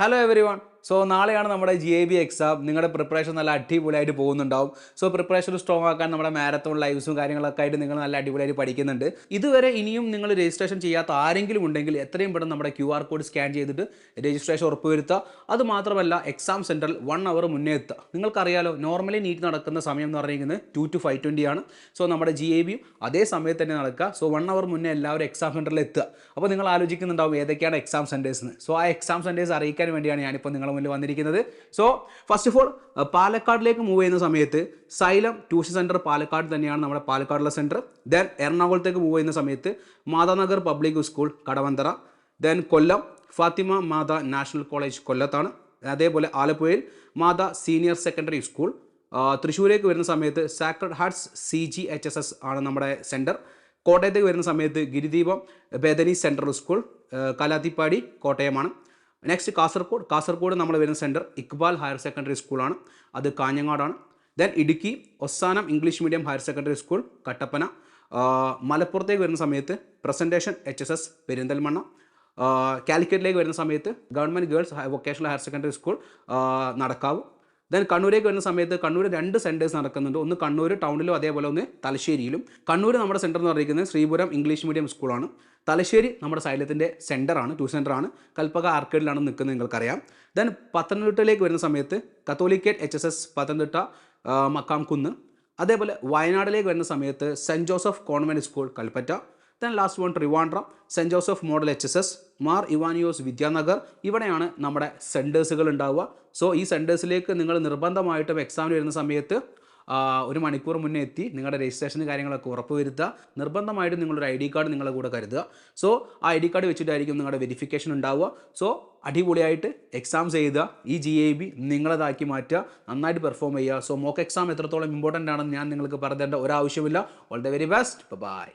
Hello every one. So നാളെയാണ് നമ്മുടെ GAB exam. നിങ്ങളുടെ പ്രിപ്പറേഷൻ നല്ല അടിപൊളിയായിട്ട് പോകുന്നുണ്ടാവും. സോ പ്രിപ്പറേഷൻ സ്ട്രോങ് ആക്കാൻ നമ്മുടെ മാരത്തോൺ ലൈവ്സും കാര്യങ്ങളൊക്കെ ആയിട്ട് നിങ്ങൾ നല്ല അടിപൊളിയായിട്ട് പഠിക്കുന്നുണ്ട്. ഇതുവരെ ഇനിയും നിങ്ങൾ രജിസ്ട്രേഷൻ ചെയ്യാത്ത ആരെങ്കിലും ഉണ്ടെങ്കിൽ എത്രയും പെട്ടെന്ന് നമ്മുടെ QR കോഡ് സ്കാൻ ചെയ്തിട്ട് രജിസ്ട്രേഷൻ ഉറപ്പുവരുത്തുക. അതുമാത്രമല്ല എക്സാം സെൻറ്ററിൽ 1 അവർ മുന്നേ എത്തുക. നിങ്ങൾക്കറിയാലോ നോർമലി നീറ്റ് നടക്കുന്ന സമയം എന്ന് പറയുന്നത് 2 to 5:20 ആണ്. സോ നമ്മുടെ GAB അതേ സമയത്ത് തന്നെ നടക്കുക. സോ 1 അവർ മുന്നേ എല്ലാവരും എക്സാം സെൻറ്ററിൽ എത്തുക. അപ്പോൾ നിങ്ങൾ ആലോചിക്കുന്നുണ്ടാവും ഏതൊക്കെയാണ് എക്സാം സെൻറ്റേഴ്സ്. സോ ആ എക്സാം സെൻറ്റേഴ്സ് അറിയിക്കാൻ വേണ്ടിയാണ് ഞാനിപ്പോൾ നിങ്ങളുടെ മുന്നിൽ വന്നിരിക്കുന്നത്. സോ ഫസ്റ്റ് ഓഫ് ഓൾ പാലക്കാടിലേക്ക് മൂവ് ചെയ്യുന്ന സമയത്ത് സൈലം ട്യൂഷൻ സെൻറ്റർ പാലക്കാട് തന്നെയാണ് നമ്മുടെ പാലക്കാടുള്ള സെൻറ്റർ. ദെൻ എറണാകുളത്തേക്ക് മൂവ് ചെയ്യുന്ന സമയത്ത് Mathanagar public school Kadavanthra. Then Kollam Fathima Matha national college കൊല്ലത്താണ്. അതേപോലെ ആലപ്പുഴയിൽ മാതാ സീനിയർ സെക്കൻഡറി സ്കൂൾ. തൃശ്ശൂരേക്ക് വരുന്ന സമയത്ത് സാക്രഡ് ഹാർട്സ് CGHSS ആണ് നമ്മുടെ സെൻറ്റർ. കോട്ടയത്തേക്ക് വരുന്ന സമയത്ത് Girideepam Bethany central school Kalathipady കോട്ടയമാണ്. നെക്സ്റ്റ് കാസർഗോഡ് നമ്മൾ വരുന്ന സെൻറ്റർ ഇക്ബാൽ ഹയർ സെക്കൻഡറി സ്കൂളാണ്, അത് കാഞ്ഞങ്ങാടാണ്. Then Idukki Ozanam English medium higher secondary school Kattappana. മലപ്പുറത്തേക്ക് വരുന്ന സമയത്ത് പ്രസൻറ്റേഷൻ HSS പെരിന്തൽമണ്ണ. കാലിക്കറ്റിലേക്ക് വരുന്ന സമയത്ത് government girls vocational higher secondary school Nadakkavu. Then കണ്ണൂരേക്ക് വരുന്ന സമയത്ത് കണ്ണൂർ 2 സെൻറ്റേഴ്സ് നടക്കുന്നുണ്ട്. ഒന്ന് കണ്ണൂർ ടൗണിലും അതേപോലെ ഒന്ന് തലശ്ശേരിയിലും. കണ്ണൂർ നമ്മുടെ സെൻറ്റർ എന്ന് പറയുന്നത് ശ്രീപുരം ഇംഗ്ലീഷ് മീഡിയം സ്കൂളാണ്. തലശ്ശേരി നമ്മുടെ സൈലത്തിൻ്റെ സെൻറ്ററാണ്, ട്യൂഷൻ സെൻറ്ററാണ്. കൽപ്പക ആർക്കേഡിലാണ് നിൽക്കുന്നത്, നിങ്ങൾക്കറിയാം. ദെൻ പത്തനംതിട്ടയിലേക്ക് വരുന്ന സമയത്ത് കത്തോലിക്കേറ്റ് HSS പത്തനംതിട്ട മക്കാംകുന്ന്. അതേപോലെ വയനാട്ടിലേക്ക് വരുന്ന സമയത്ത് saint Joseph convent school Kalpetta. Then last one Trivandrum saint Joseph model HSS Mar Ivanios Vidyanagar. ഇവിടെയാണ് നമ്മുടെ സെൻറ്റേഴ്സുകൾ ഉണ്ടാവുക. സോ ഈ സെൻറ്റേഴ്സിലേക്ക് നിങ്ങൾ നിർബന്ധമായിട്ടും എക്സാമിന് വരുന്ന സമയത്ത് 1 മണിക്കൂർ മുന്നേ എത്തി നിങ്ങളുടെ രജിസ്ട്രേഷൻ കാര്യങ്ങളൊക്കെ ഉറപ്പ് വരുത്തുക. നിർബന്ധമായിട്ടും നിങ്ങളൊരു ID കാർഡ് നിങ്ങളുടെ കൂടെ കരുതുക. സോ ആ ID കാർഡ് വെച്ചിട്ടായിരിക്കും നിങ്ങളുടെ വെരിഫിക്കേഷൻ ഉണ്ടാവുക. സോ അടിപൊളിയായിട്ട് എക്സാംസ് എഴുതുക. ഈ GAB നിങ്ങളതാക്കി മാറ്റുക, നന്നായിട്ട് പെർഫോം ചെയ്യുക. സോ മോക്ക് എക്സാം എത്രത്തോളം ഇമ്പോർട്ടൻ്റ് ആണെന്ന് ഞാൻ നിങ്ങൾക്ക് പറഞ്ഞു തരേണ്ട ഒരാവശ്യമില്ല. All the very best. By.